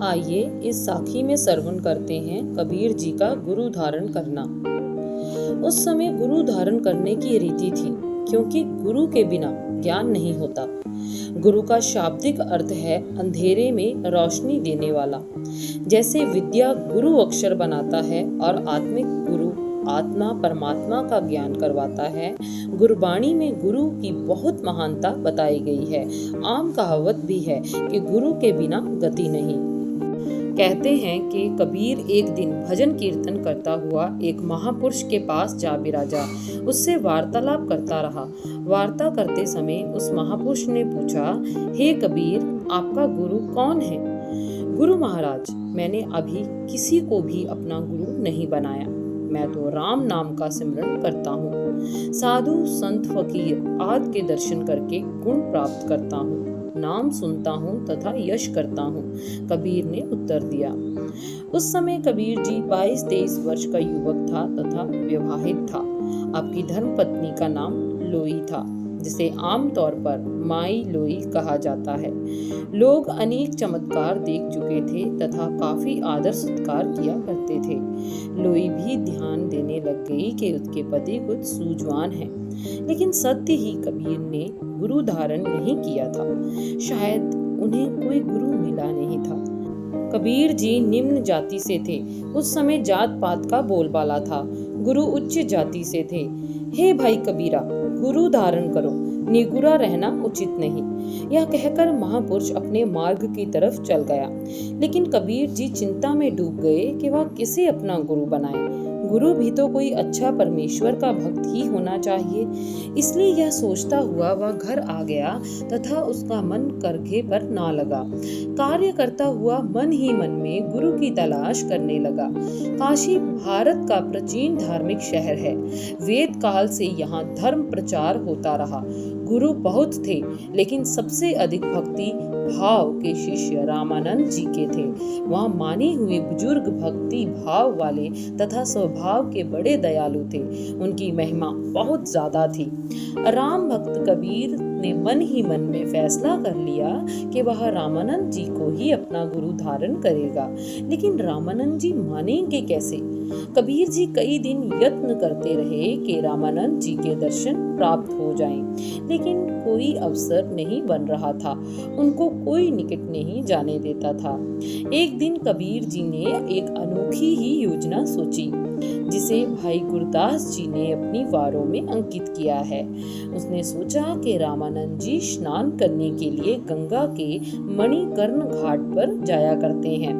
आइए इस साखी में श्रवण करते हैं कबीर जी का गुरु धारण करना। उस समय गुरु धारण करने की रीति थी, क्योंकि गुरु के बिना ज्ञान नहीं होता। गुरु का शाब्दिक अर्थ है अंधेरे में रोशनी देने वाला। जैसे विद्या गुरु अक्षर बनाता है और आत्मिक गुरु आत्मा परमात्मा का ज्ञान करवाता है, गुरबाणी में गुरु की बहुत महानता बताई गई है। आम कहावत भी है कि गुरु के बिना गति नहीं। कहते हैं कि कबीर एक दिन भजन कीर्तन करता हुआ एक महापुरुष के पास जा बिराजा। उससे वार्तालाप करता रहा। वार्ता करते समय उस महापुरुष ने पूछा, हे कबीर, आपका गुरु कौन है? गुरु महाराज, मैंने अभी किसी को भी अपना गुरु नहीं बनाया। मैं तो राम नाम का सिमरन करता हूँ। साधु संत फकीर आदि के दर्शन करके गुण प्राप्त करता हूँ। नाम सुनता हूँ तथा यश करता हूँ, कबीर ने उत्तर दिया। उस समय कबीर जी 22-23 वर्ष का युवक था तथा विवाहित था। आपकी धर्म पत्नी का नाम लोई था, जिसे आमतौर पर माई लोई कहा जाता है। लोग अनेक चमत्कार देख चुके थे तथा काफी आदर सत्कार किया करते थे। लोई भी ध्यान देने लग गई कि उसके पति कुछ सूझवान है, लेकिन सत्य ही कबीर ने गुरु धारण नहीं किया था। शायद उन्हें कोई गुरु मिला नहीं था। कबीर जी निम्न जाति से थे। उस समय जात पात का बोलबाला था। गुरु उच्च जाति से थे। हे भाई कबीरा, गुरु धारण करो, निगुरा रहना उचित नहीं। यह कहकर महापुरुष अपने मार्ग की तरफ चल गया। लेकिन कबीर जी चिंता में डूब गए कि वह किसे अपना गुरु बनाए। गुरु भी तो कोई अच्छा परमेश्वर का भक्त ही होना चाहिए। इसलिए यह सोचता हुआ वह घर आ गया तथा उसका मन करघे पर ना लगा। कार्य करता हुआ मन ही मन में गुरु की तलाश करने लगा। काशी भारत का प्राचीन धार्मिक शहर है। वेद काल से यहाँ धर्म प्रचार होता रहा। गुरु बहुत थे, लेकिन सबसे अधिक भक्ति भाव के शिष्य रामानंद जी के थे। वहाँ माने हुए बुजुर्ग भक्ति भाव वाले तथा स्वभाव के बड़े दयालु थे। उनकी महिमा बहुत ज्यादा थी। राम भक्त कबीर ने मन ही मन में फैसला कर लिया कि वह रामानंद जी को ही अपना गुरु धारण करेगा। लेकिन रामानंद जी मानेंगे कैसे? कबीर जी कई दिन यत्न करते रहे कि रामानंद जी के दर्शन प्राप्त हो जाएं, लेकिन कोई अवसर नहीं बन रहा था। उनको कोई निकट नहीं जाने देता था। एक दिन कबीर जी ने एक अनोखी ही योजना सोची, जिसे भाई गुरदास जी ने अपनी वारों में अंकित किया है। उसने सोचा कि रामानंद जी स्नान करने के लिए गंगा के मणिकर्ण घाट पर जाया करते हैं।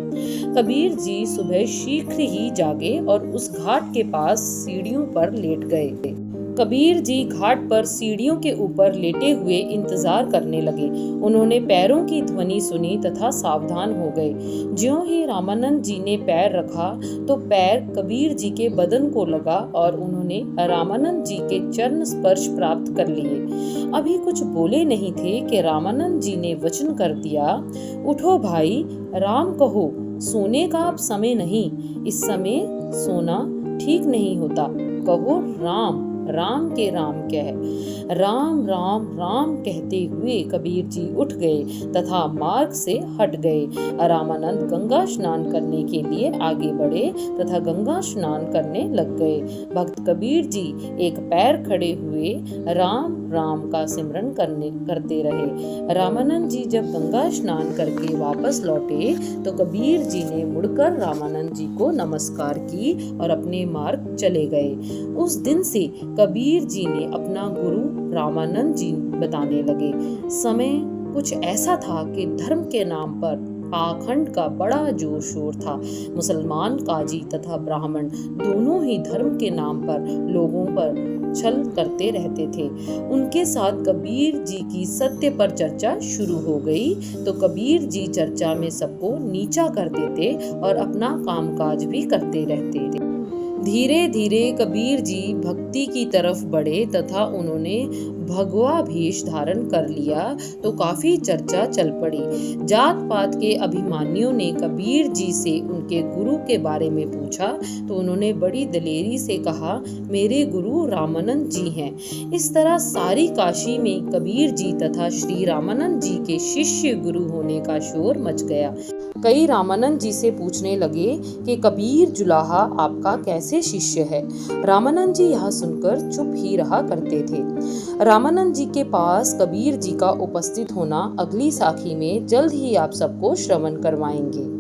कबीर जी सुबह शीघ्र ही जागे और उस घाट के पास सीढ़ियों पर लेट गए। कबीर जी घाट पर सीढ़ियों के ऊपर लेटे हुए इंतजार करने लगे। उन्होंने पैरों की ध्वनि सुनी तथा सावधान हो गए। ज्यों ही रामानंद जी ने पैर रखा तो पैर कबीर जी के बदन को लगा और उन्होंने रामानंद जी के चरण स्पर्श प्राप्त कर लिए। अभी कुछ बोले नहीं थे कि रामानंद जी ने वचन कर दिया, उठो भाई, राम कहो, सोने का अब समय नहीं। इस समय सोना ठीक नहीं होता। कहो राम। राम के राम क्या है? राम राम राम कहते हुए कबीर जी उठ गए तथा मार्ग से हट गए। रामानंद गंगा स्नान करने के लिए आगे बढ़े तथा गंगा स्नान करने लग गए। भक्त कबीर जी एक पैर खड़े हुए राम राम का सिमरन करते रहे। रामानंद जी जब गंगा स्नान करके वापस लौटे तो कबीर जी ने मुड़कर रामानंद जी को नमस्कार की और अपने मार्ग चले गए। उस दिन से कबीर जी ने अपना गुरु रामानंद जी बताने लगे। समय कुछ ऐसा था कि धर्म के नाम पर पाखंड का बड़ा जोर शोर था। मुसलमान काजी तथा ब्राह्मण दोनों ही धर्म के नाम पर लोगों पर छल करते रहते थे। उनके साथ कबीर जी की सत्य पर चर्चा शुरू हो गई तो कबीर जी चर्चा में सबको नीचा कर देते और अपना कामकाज भी करते रहते थे। धीरे धीरे कबीर जी भक्ति की तरफ बढ़े तथा उन्होंने भगवा भेष धारण कर लिया तो काफी चर्चा चल पड़ी। जात पात के अभिमानियों ने कबीर जी से उनके गुरु के बारे में पूछा तो उन्होंने बड़ी दलेरी से कहा, मेरे गुरु रामानंद जी हैं। इस तरह सारी काशी में कबीर जी तथा श्री रामानंद जी के शिष्य गुरु होने का शोर मच गया। कई रामानंद जी से पूछने लगे कि कबीर जुलाहा आपका कैसे शिष्य है। रामानंद जी यह सुनकर चुप ही रहा करते थे। रामानंद जी के पास कबीर जी का उपस्थित होना अगली साखी में जल्द ही आप सबको श्रवण करवाएंगे।